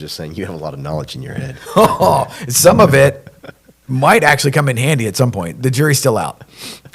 Just saying, you have a lot of knowledge in your head. Oh, some of it might actually come in handy at some point. The jury's still out.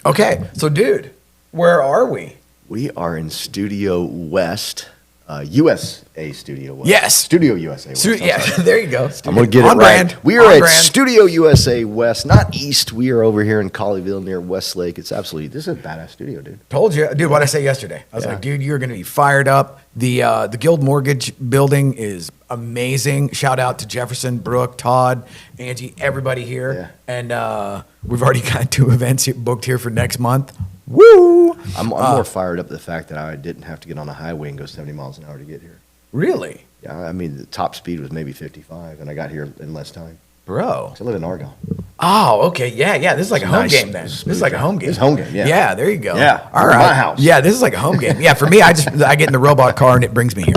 Okay, so dude, where are we? We are in Studio West, USA Studio West. Yes. Studio USA West. Yeah, there you go. I'm going to get it On right. brand. We are On at brand. Studio USA West, not East. We are over here in Colleyville near Westlake. This is a badass studio, dude. Told you, dude. What I say yesterday? I was Yeah. like, dude, you're going to be fired up. The Guild Mortgage building is amazing. Shout out to Jefferson, Brooke, Todd, Angie, everybody here. Yeah. And we've already got 2 events booked here for next month. Woo! I'm more fired up at the fact that I didn't have to get on a highway and go 70 miles an hour to get here. Really, Yeah, I mean, the top speed was maybe 55, and I got here in less time. bro? I live in Argyle. Oh, okay, yeah. This is like a home Nice, game then. This is like a home game. It's home game, yeah. Yeah, there you go. Yeah, all we're right. at my house. Yeah, this is like a home game. Yeah, for me, I get in the robot car and it brings me here.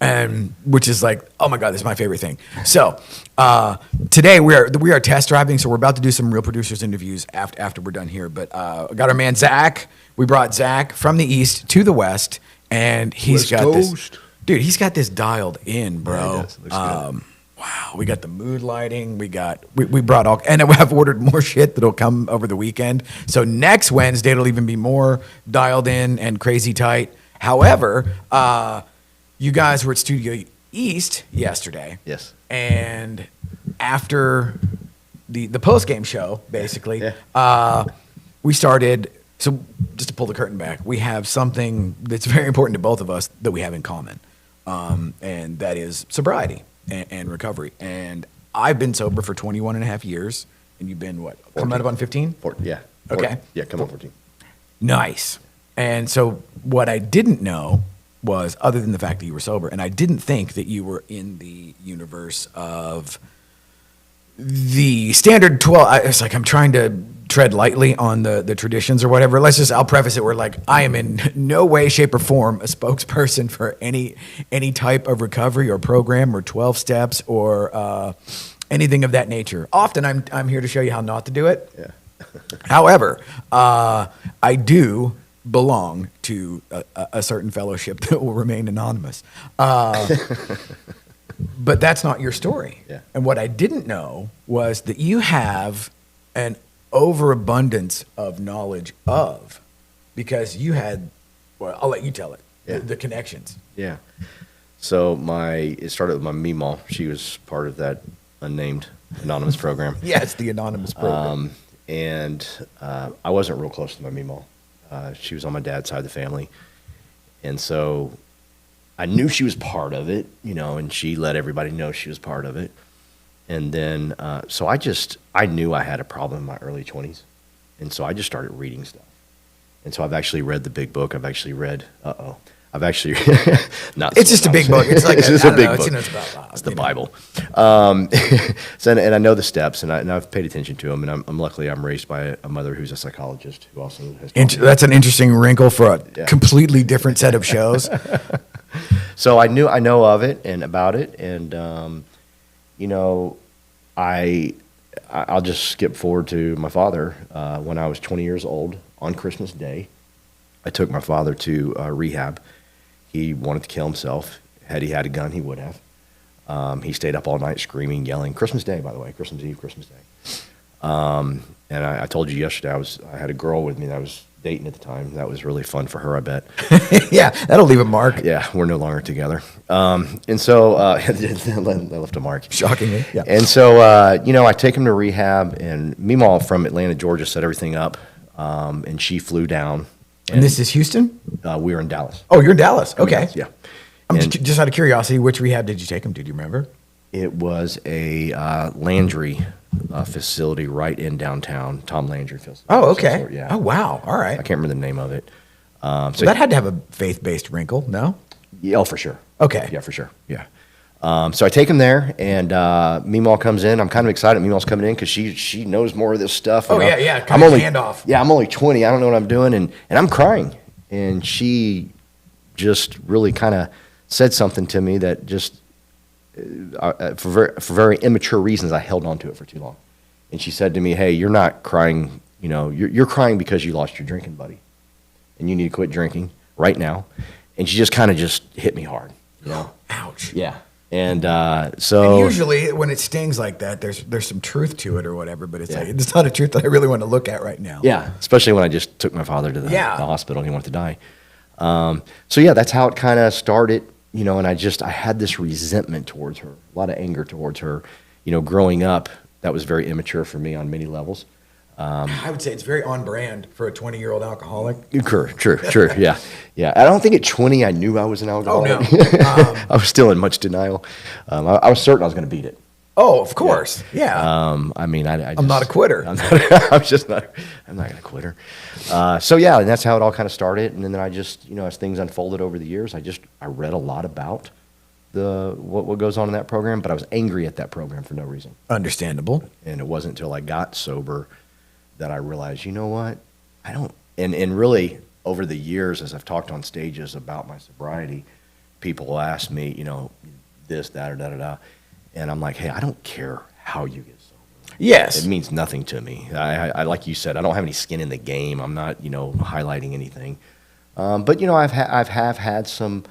And which is like, oh my God, this is my favorite thing. So today we are test driving, so we're about to do some real producers interviews after we're done here. But we got our man Zach. We brought Zach from the east to the west, and he's West got Coast. this. Dude, he's got this dialed in, bro. Yeah, he does. Looks good. Wow, we got the mood lighting. We brought all, and I've ordered more shit that'll come over the weekend. So next Wednesday it'll even be more dialed in and crazy tight. However, you guys were at Studio East yesterday. Yes. And after the post game show, basically, Yeah. we started. So just to pull the curtain back, we have something that's very important to both of us that we have in common, and that is sobriety and recovery. And I've been sober for 21 and a half years, and you've been what? Coming up on 15? Yeah. Okay. Yeah, come on, 14. Nice. And so what I didn't know was, other than the fact that you were sober, and I didn't think that you were in the universe of the standard 12. It's like I'm trying to tread lightly on the traditions or whatever. I'll preface it. We're like, I am in no way, shape, or form a spokesperson for any type of recovery or program or 12 steps or anything of that nature. Often I'm here to show you how not to do it. Yeah. However, I do belong to a certain fellowship that will remain anonymous. But that's not your story. Yeah. And what I didn't know was that you have an overabundance of knowledge of, because you had, well, I'll let you tell it, Yeah. the connections. Yeah. So it started with my Meemaw. She was part of that unnamed anonymous program. Yes, the anonymous program. And I wasn't real close to my Meemaw. She was on my dad's side of the family. And so I knew she was part of it, and she let everybody know she was part of it. And then, so I knew I had a problem in my early 20s. And so I just started reading stuff. And so I've actually read the big book. I've actually read, not. It's just a big book. It's like, it's just I a don't big know, book. it's about, It's the you know. Bible. And I know the steps, and I've paid attention to them. And I'm luckily I'm raised by a mother who's a psychologist who also has. taught me. That's an interesting wrinkle for a Yeah. completely different set of shows. So I know of it and about it, and I'll just skip forward to my father. When I was 20 years old, on Christmas Day, I took my father to rehab. He wanted to kill himself. Had he had a gun, he would have. He stayed up all night screaming, yelling. Christmas Day, by the way, Christmas Eve, Christmas Day. And I told you yesterday, I had a girl with me that I was dating at the time. That was really fun for her, I bet. Yeah, that'll leave a mark. Yeah, we're no longer together. And so that left a mark. Shockingly. Yeah. And so, I take him to rehab, and Meemaw from Atlanta, Georgia, set everything up, and she flew down. And this is Houston? We were in Dallas. Oh, you're in Dallas. Okay. Yeah. I'm And just out of curiosity, which rehab did you take him to? Do you remember? it was a Landry facility right in downtown, Tom Landry facility. Oh, of some okay. sort, yeah. Oh, wow. All right. I can't remember the name of it. So that had to have a faith-based wrinkle, no? Yeah, oh, for sure. Okay. Yeah, for sure. Yeah. So I take him there, and Meemaw comes in. I'm kind of excited. Meemaw's coming in because she knows more of this stuff. Oh, you know. yeah. I'm Kind of only handoff. Yeah, I'm only 20. I don't know what I'm doing, and I'm crying. And she just really kind of said something to me that just for very immature reasons, I held on to it for too long. And she said to me, "Hey, you're not crying. You know, you're crying because you lost your drinking buddy, and you need to quit drinking right now." And she just kind of just hit me hard. You know. Ouch. Yeah. And And so usually when it stings like that, there's some truth to it or whatever, but it's Yeah. like, it's not a truth that I really want to look at right now. yeah, especially when I just took my father to the Yeah. hospital and he wanted to die. So yeah, that's how it kind of started, you know, and I had this resentment towards her, a lot of anger towards her. You know, growing up, that was very immature for me on many levels. I would say it's very on brand for a 20-year-old alcoholic. True, yeah. Yeah, I don't think at 20 I knew I was an alcoholic. Oh, no. I was still in much denial. I was certain I was going to beat it. Oh, of course. Yeah. I mean, I I'm not a quitter. I'm not going to quit her. So yeah, and that's how it all kind of started. And then I just, you know, as things unfolded over the years, I read a lot about what goes on in that program, but I was angry at that program for no reason. Understandable. And it wasn't until I got sober that I realized, you know what, I don't. And really, over the years, as I've talked on stages about my sobriety, people will ask me, you know, this, that, or da da da. And I'm like, hey, I don't care how you get sober. Yes. It means nothing to me. I like you said, I don't have any skin in the game. I'm not, you know, highlighting anything. But you know, I've had some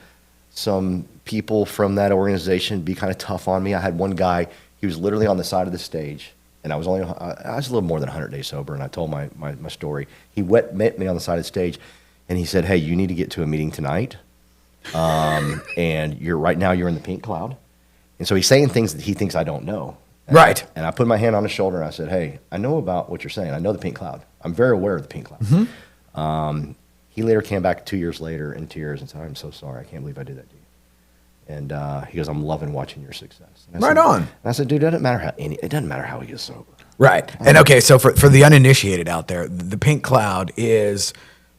people from that organization be kind of tough on me. I had one guy. He was literally on the side of the stage, and I was a little more than 100 days sober. And I told my story. He met me on the side of the stage, and he said, "Hey, you need to get to a meeting tonight. And right now you're in the pink cloud." And so he's saying things that he thinks I don't know. Right. And I put my hand on his shoulder and I said, hey, I know about what you're saying. I know the pink cloud. I'm very aware of the pink cloud. He later came back 2 years later in tears and said, I'm so sorry. I can't believe I did that to you. And he goes, I'm loving watching your success. And I Right said, on. And I said, dude, it doesn't matter how he gets sober. Right. And okay, so for the uninitiated out there, the pink cloud is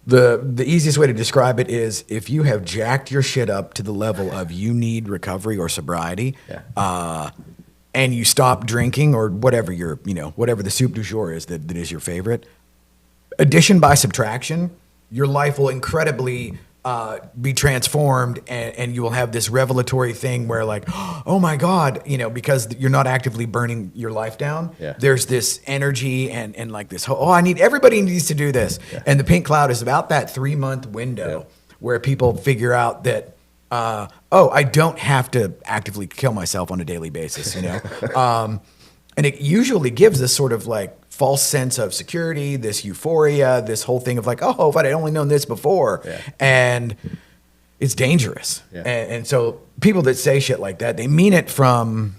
the easiest way to describe it is if you have jacked your shit up to the level of you need recovery or sobriety, and you stop drinking or whatever whatever the soup du jour is that is your favorite. Addition by subtraction, your life will incredibly be transformed, and you will have this revelatory thing where like, oh my God, you know, because you're not actively burning your life down. Yeah. There's this energy and like this, everybody needs to do this. Yeah. And the pink cloud is about that 3-month window where people figure out that, I don't have to actively kill myself on a daily basis, you know? And it usually gives this sort of like false sense of security, this euphoria, this whole thing of like, oh, if I'd only known this before. Yeah. And it's dangerous. Yeah. And so people that say shit like that, they mean it from,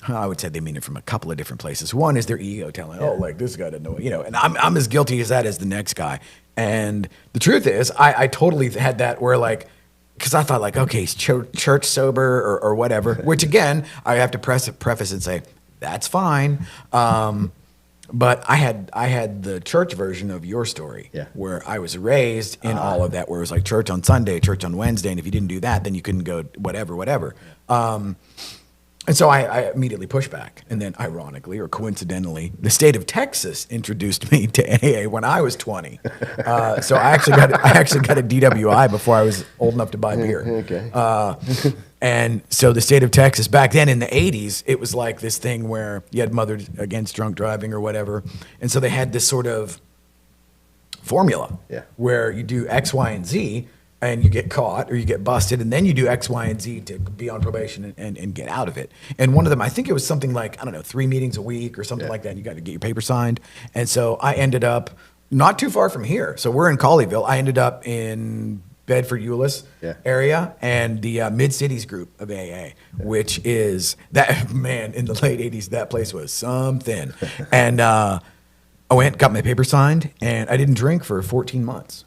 I would say they mean it from a couple of different places. One is their ego telling, oh, like this guy doesn't know, you know, and I'm as guilty as that as the next guy. And the truth is, I totally had that where like, because I thought like, okay, he's church sober or whatever, which again, I have to preface and say, that's fine. But I had the church version of your story, where I was raised in all of that, where it was like church on Sunday, church on Wednesday, and if you didn't do that, then you couldn't go whatever. And so I immediately pushed back. And then ironically or coincidentally, the state of Texas introduced me to AA when I was 20. So I actually got a DWI before I was old enough to buy beer. Okay. And so the state of Texas back then in the 80s, it was like this thing where you had Mothers Against Drunk Driving or whatever. And so they had this sort of formula where you do X, Y, and Z, and you get caught or you get busted, and then you do X, Y, and Z to be on probation and get out of it. And one of them, I think it was something like, 3 meetings a week or something like that. And you got to get your paper signed. And so I ended up not too far from here. So we're in Colleyville. I ended up in Bedford Euless area and the Mid-Cities group of AA, which is that, man, in the late 80s, that place was something. And I went, got my paper signed, and I didn't drink for 14 months.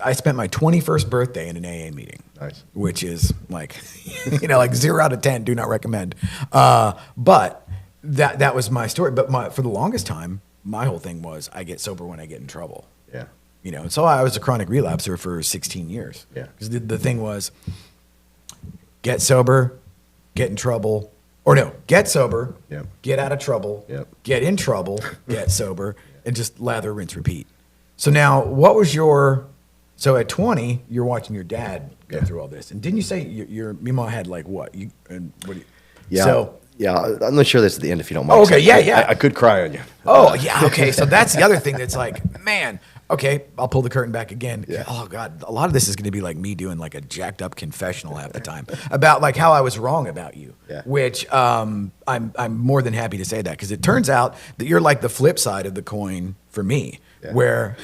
I spent my 21st birthday in an AA meeting, which is like, like 0 out of 10, do not recommend. But that was my story. But for the longest time, my whole thing was I get sober when I get in trouble. Yeah. So I was a chronic relapser for 16 years. Yeah. Because the thing was get sober, get in trouble, or no, get sober, get out of trouble, get in trouble, get sober, and just lather, rinse, repeat. So now, what was so at 20, you're watching your dad go through all this. And didn't you say your mom had like what? I'm not sure that's at the end if you don't mind. Oh, okay, yeah. I could cry on you. Oh, yeah, okay. So that's the other thing that's like, man, Okay, I'll pull the curtain back again. Yeah. Oh God, a lot of this is going to be like me doing like a jacked up confessional half the time about like how I was wrong about you. Yeah. Which I'm more than happy to say that, because it turns out that you're like the flip side of the coin for me. Yeah. Where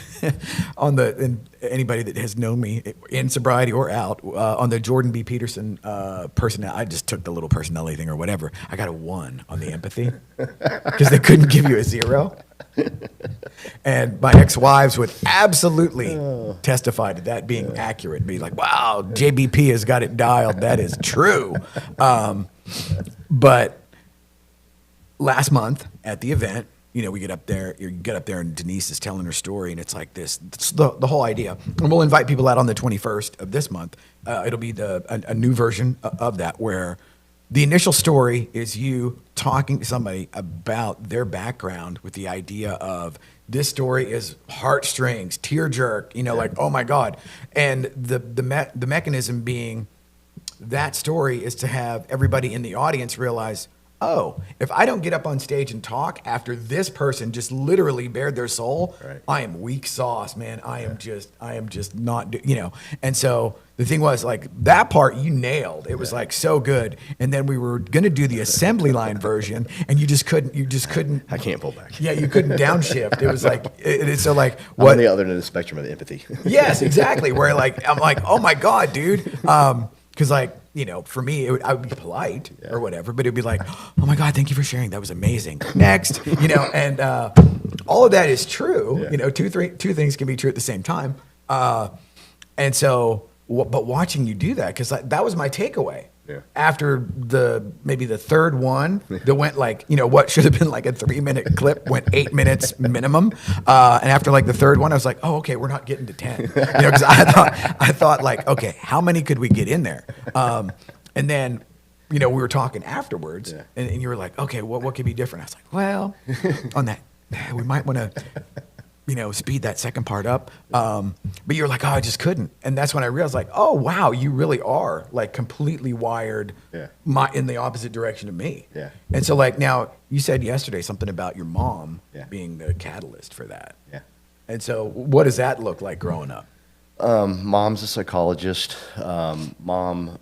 and anybody that has known me in sobriety or out, on the Jordan B. Peterson personality, I just took the little personality thing or whatever. I got a 1 on the empathy because they couldn't give you a 0. And my ex-wives would absolutely testify to that being accurate. Be like, wow, JBP has got it dialed. That is true. But last month at the event, you know, we get up there, you get up there and Denise is telling her story, and it's like this, it's the whole idea. And we'll invite people out on the 21st of this month. It'll be a new version of that, where the initial story is you talking to somebody about their background with the idea of this story is heartstrings, tear jerk, you know, like, oh my God. And the mechanism being that story is to have everybody in the audience realize, oh, if I don't get up on stage and talk after this person just literally bared their soul, Right. I am weak sauce, man. I am just not, you know. And so the thing was, like, that part you nailed. It was like so good. And then we were going to do the assembly line version, and you just couldn't. I can't pull back. Yeah, you couldn't downshift. It was like, it's so like, I'm what? on the other end of the spectrum of the empathy. Yes, exactly. Where like, I'm like, oh my God, dude. Cause like, you know, for me, I would be polite or whatever, but it'd be like, oh my God, thank you for sharing. That was amazing. Next, you know, and all of that is true. Yeah. You know, two things can be true at the same time. And so, but watching you do that, because that was my takeaway. Yeah. After maybe the third one that went like, you know, what should have been like a 3-minute clip went 8 minutes minimum. And after like the third one, I was like, oh, okay, we're not getting to 10. You know, because I thought like, okay, how many could we get in there? And then, you know, we were talking afterwards, Yeah. and you were like, okay, what could be different? I was like, well, on that, we might want to, you know, speed that second part up. But you're like, oh, I just couldn't. And that's when I realized, like, oh, wow, you really are like completely wired Yeah. in the opposite direction of me. Yeah. And so, like, now you said yesterday something about your mom Yeah. being the catalyst for that. Yeah. And so what does that look like growing up? Mom's a psychologist. Mom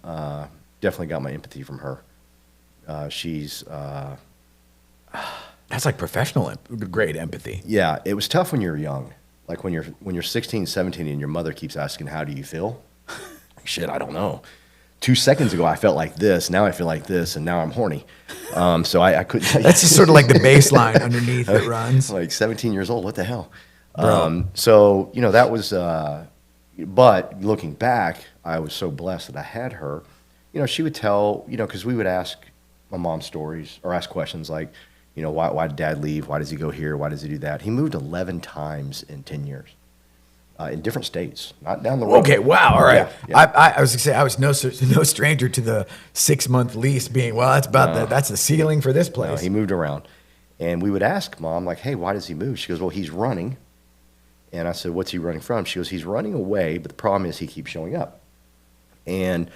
definitely got my empathy from her. She's That's like professional, great empathy. yeah. It was tough when you're young, like when you're 16, 17, and your mother keeps asking, "How do you feel?" Shit, I don't know. 2 seconds ago, I felt like this. Now I feel like this, and now I'm horny. So I couldn't. That's just sort of like the baseline underneath that runs. Like 17 years old. What the hell? Bro. So, you know, that was, but looking back, I was so blessed that I had her. You know, she would tell, you know, because we would ask my mom stories or ask questions like, you know, why did dad leave? Why does he go here? Why does he do that? He moved 11 times in 10 years in different states, not down the road. Okay, wow, all right. Yeah, yeah. I was gonna say I was no stranger to the 6-month lease being, well, that's about that's the ceiling for this No, place. he moved around. And we would ask mom, like, hey, why does he move? She goes, well, he's running. And I said, what's he running from? She goes, he's running away, but the problem is he keeps showing up. And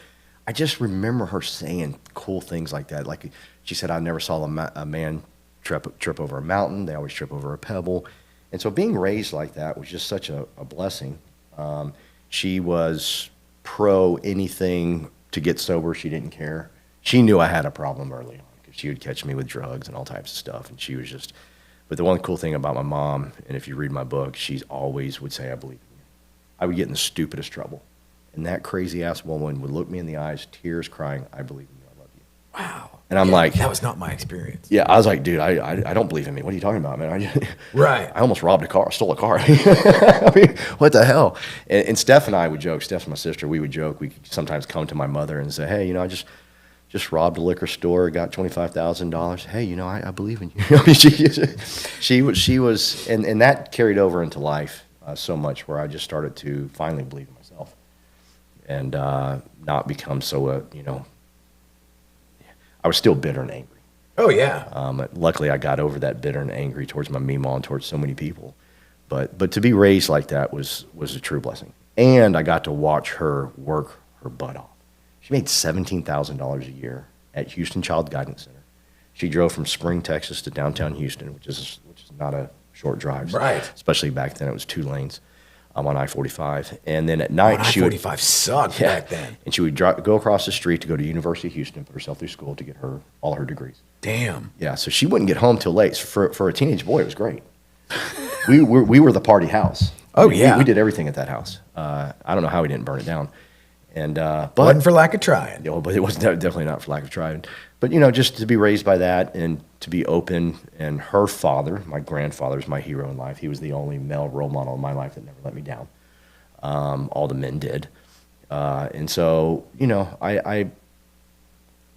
I just remember her saying cool things like that. Like she said, I never saw a man trip over a mountain. They always trip over a pebble. And so being raised like that was just such a blessing. She was pro anything to get sober. She didn't care. She knew I had a problem early on because she would catch me with drugs and all types of stuff. And she was just, but the one cool thing about my mom, and if you read my book, she's always would say, I believe in you. I would get in the stupidest trouble. And that crazy ass woman would look me in the eyes, tears crying, I believe in you, I love you. Wow. And I'm Yeah, like, that was not my experience. yeah, I was like, dude, I don't believe in me. What are you talking about, man? Right. I almost robbed a car, stole a car. I mean, what the hell? And Steph and I would joke, Steph's my sister, we would joke. We could sometimes come to my mother and say, hey, you know, I just robbed a liquor store, got $25,000. Hey, you know, I believe in you. I mean, she was, and that carried over into life so much where I just started to finally believe in myself and not become so, you know, I was still bitter and angry. Oh yeah. Luckily, I got over that bitter and angry towards my Meemaw and towards so many people. But to be raised like that was a true blessing. And I got to watch her work her butt off. She made $17,000 a year at Houston Child Guidance Center. She drove from Spring, Texas to downtown Houston, which is not a short drive. Right. Especially back then, it was 2 lanes. I'm on I-45. And then at night, I-45 sucked yeah, back then. and she would go across the street to go to University of Houston, put herself through school to get all her degrees. Damn. Yeah, so she wouldn't get home till late. So for a teenage boy, it was great. We were the party house. Oh, yeah. We did everything at that house. I don't know how we didn't burn it down. And but Wasn't for lack of trying. you know, but it was definitely not for lack of trying. But just to be raised by that and to be open. And her father, my grandfather, is my hero in life. He was the only male role model in my life that never let me down. All the men did, and so I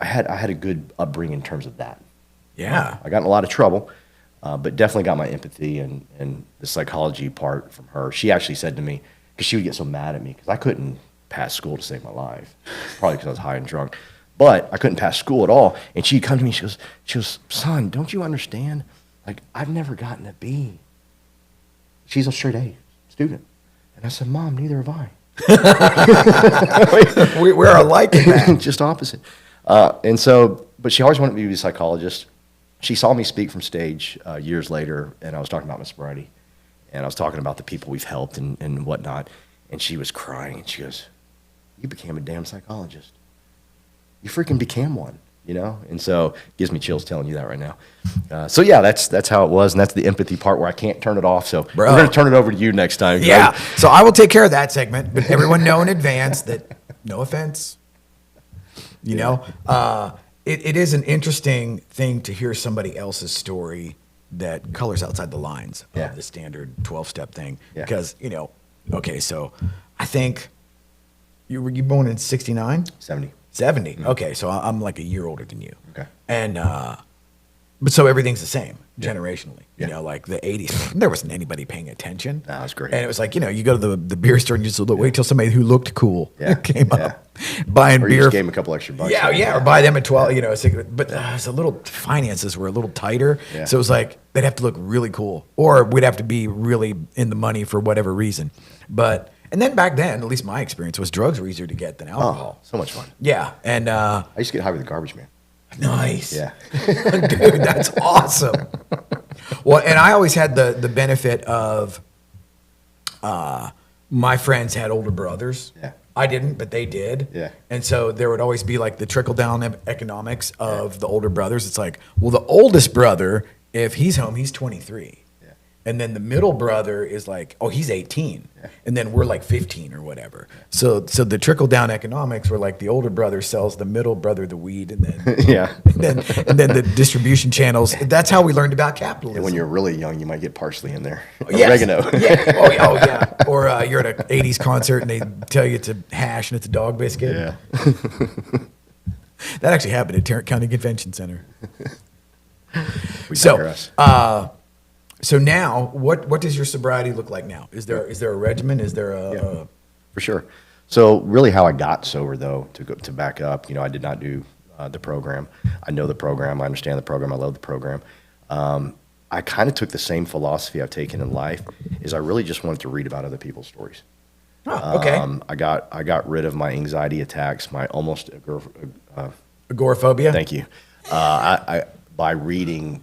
had a good upbringing in terms of that. Yeah. I got in a lot of trouble, but definitely got my empathy and the psychology part from her. She actually said to me, because she would get so mad at me because I couldn't pass school to save my life, probably because I was high and drunk, but I couldn't pass school at all. And she'd come to me, she goes, son, don't you understand? Like, I've never gotten a B. She's a straight A student. And I said, Mom, neither have I. We're alike in that. Just opposite. And so, but she always wanted me to be a psychologist. She saw me speak from stage years later, and I was talking about my sobriety. And I was talking about the people we've helped and whatnot. And she was crying, and she goes, you became a damn psychologist. You freaking became one, And so it gives me chills telling you that right now. So yeah, that's how it was, and that's the empathy part where I can't turn it off. So Bro. we're going to turn it over to you next time. Yeah. So I will take care of that segment, but everyone know in advance that no offense. It is an interesting thing to hear somebody else's story that colors outside the lines Yeah. of the standard 12-step thing. Yeah. Because, okay, so I think you were born in 69? 70. 70. Okay, so I'm like a year older than you. Okay. And but so everything's the same generationally. Yeah. Like the 80s, there wasn't anybody paying attention. No, it was great. And it was like, you go to the beer store and you just wait till somebody who looked cool Yeah. came Yeah. up buying Or you beer. just gave him a couple extra bucks. Yeah, or buy them at 12, but it's a little, finances were a little tighter. Yeah. So it was like, they'd have to look really cool, or we'd have to be really in the money for whatever reason. And then back then, at least my experience was drugs were easier to get than alcohol. Oh, so much fun. Yeah. And, I used to get high with the garbage man. nice. Yeah. Dude, that's awesome. Well, and I always had the benefit of my friends had older brothers. Yeah. I didn't, but they did. Yeah. And so there would always be like the trickle down economics of the older brothers. It's like, well, the oldest brother, if he's home, he's 23. Yeah. And then the middle brother is like, oh, he's 18. Yeah. And then we're like 15 or whatever. So the trickle down economics were like the older brother sells the middle brother the weed, and then Yeah. and then the distribution channels. That's how we learned about capitalism. And when you're really young, you might get parsley in there. Yes. Oregano. Yeah. Oh yeah. Or you're at an 80s concert and they tell you it's a hash and it's a dog biscuit. Yeah. That actually happened at Tarrant County Convention Center. We So, digress. So now, what does your sobriety look like now? Is there a regimen? Is there a For sure. So really how I got sober, though, to back up, I did not do the program. I know the program. I understand the program. I love the program. I kind of took the same philosophy I've taken in life, is I really just wanted to read about other people's stories. Oh, okay. I got rid of my anxiety attacks, my almost Agoraphobia? thank you. By reading,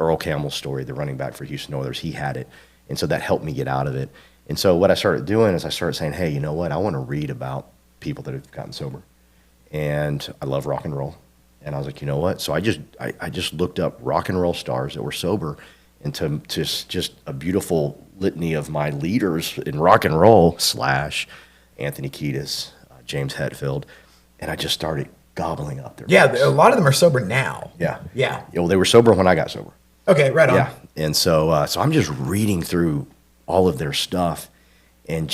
Earl Campbell's story, the running back for Houston Oilers, he had it. And so that helped me get out of it. And so what I started doing is I started saying, hey, you know what? I want to read about people that have gotten sober. And I love rock and roll. And I was like, you know what? So I just looked up rock and roll stars that were sober, and to just a beautiful litany of my leaders in rock and roll / Anthony Kiedis, James Hetfield. And I just started gobbling up their Yeah, books. a lot of them are sober now. Yeah. Yeah. Well, they were sober when I got sober. Okay, right on. Yeah. And so I'm just reading through all of their stuff, and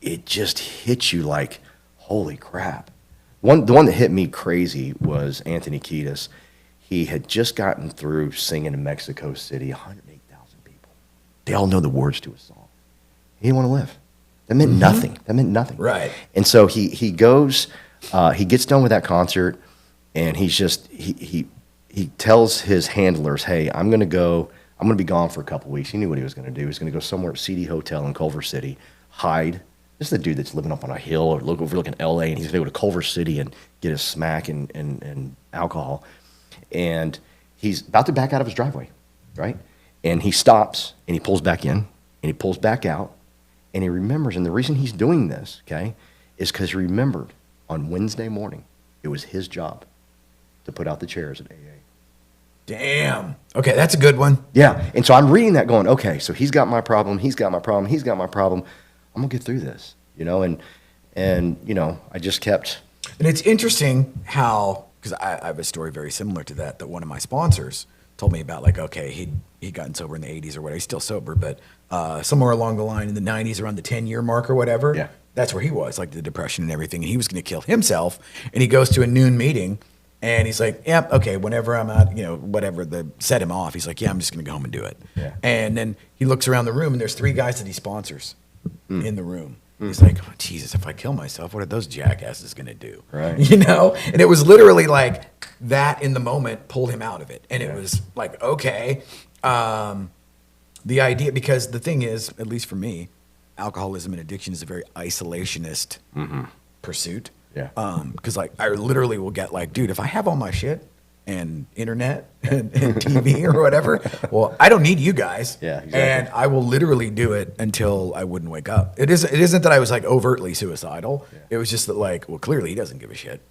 it just hits you like, holy crap. The one that hit me crazy was Anthony Kiedis. He had just gotten through singing in Mexico City, 108,000 people. They all know the words to his song. He didn't want to live. That meant nothing. That meant nothing. Right. And so he goes, he gets done with that concert, and he tells his handlers, hey, I'm going to be gone for a couple weeks. He knew what he was going to do. He was going to go somewhere at CD Hotel in Culver City, hide. This is the dude that's living up on a hill or overlooking LA, and he's going to go to Culver City and get his smack and alcohol. And he's about to back out of his driveway, right? And he stops, and he pulls back in, and he pulls back out, And he remembers, and the reason he's doing this, okay, is because he remembered on Wednesday morning, it was his job to put out the chairs at AA. Damn. Okay, that's a good one. Yeah, and so I'm reading that going, okay, so he's got my problem, he's got my problem, he's got my problem. I'm gonna get through this, and I just kept. And it's interesting how, because I have a story very similar to that one of my sponsors told me about. Like, okay, he'd gotten sober in the 80s or whatever. He's still sober, but somewhere along the line in the 90s, around the 10-year mark or whatever, Yeah. that's where he was, like the depression and everything. And he was going to kill himself. And he goes to a noon meeting, and he's like, yep, okay, whenever I'm out, whatever, set him off. He's like, yeah, I'm just going to go home and do it. Yeah. And then he looks around the room, and there's 3 guys that he sponsors in the room. He's like, oh, Jesus, if I kill myself, what are those jackasses going to do? Right. And it was literally like that in the moment pulled him out of it. And it was like, okay, the idea, because the thing is, at least for me, alcoholism and addiction is a very isolationist pursuit. Yeah. Because like I literally will get like, dude, if I have all my shit and internet and TV or whatever, well, I don't need you guys. Yeah, exactly. And I will literally do it until I wouldn't wake up. It isn't that I was like overtly suicidal. Yeah. It was just that like, well, clearly he doesn't give a shit,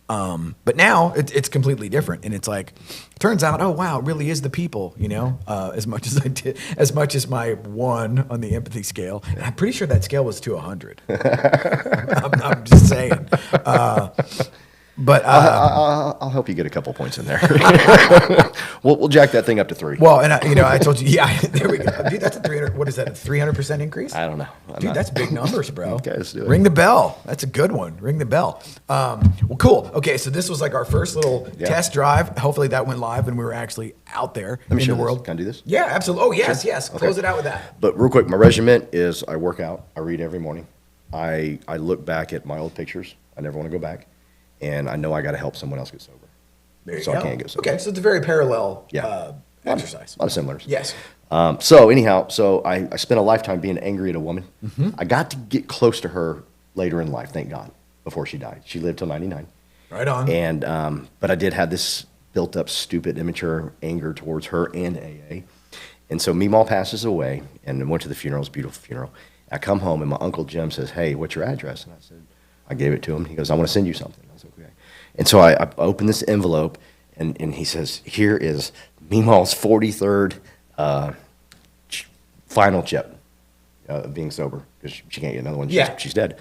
But now it's completely different, and it's like, turns out, oh wow, it really is the people, As much as my 1 on the empathy scale, and I'm pretty sure that scale was to 100. I'm just saying. But I'll help you get a couple points in there. we'll jack that thing up to 3. well, and I told you, yeah, there we go, dude. That's a 300. What is that? A 300% increase? I don't know. Dude, that's big numbers, bro. Okay, let's do it. Ring the bell. That's a good one. Ring the bell. Well, cool. Okay, so this was like our first little test drive. Hopefully that went live and we were actually out there Let me in show the this. world. Can I do this? Yeah, absolutely. Oh, yes, Sure. yes. Okay. Close it out with that. But real quick, my regimen is I work out, I read every morning. I look back at my old pictures. I never want to go back. And I know I got to help someone else get sober. There you So go. I can't get sober. Okay, so it's a very parallel Yeah. exercise. A lot of similars. Yes. So anyhow, I spent a lifetime being angry at a woman. Mm-hmm. I got to get close to her later in life, thank God, before she died. She lived till 99. Right on. And but I did have this built up, stupid, immature anger towards her and AA. And so Meemaw passes away, and I went to the funeral. It was a beautiful funeral. I come home, and my Uncle Jim says, "Hey, what's your address?" And I said, I gave it to him. He goes, "I want to send you something." I was okay. And so I opened this envelope, and he says, "Here is Meemaw's 43rd final chip of being sober, because she can't get another one. She's dead."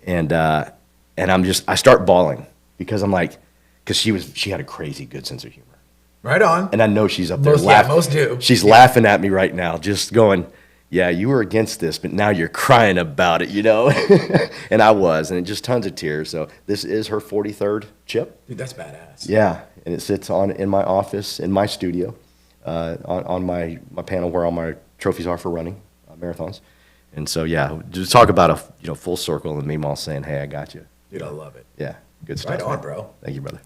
And I start bawling, because I'm like, because she had a crazy good sense of humor. Right on. And I know she's up there Most- yeah, laughing. most do. She's laughing at me right now, just going, "Yeah, you were against this, but now you're crying about it, And I was, and just tons of tears. So this is her 43rd chip. Dude, that's badass. Yeah, and it sits in my office, in my studio, on my panel where all my trophies are for running marathons. And so, yeah, just talk about a full circle and Meemaw saying, "Hey, I got you." Dude, I love it. Yeah, good stuff. Right on, man. bro. Thank you, brother.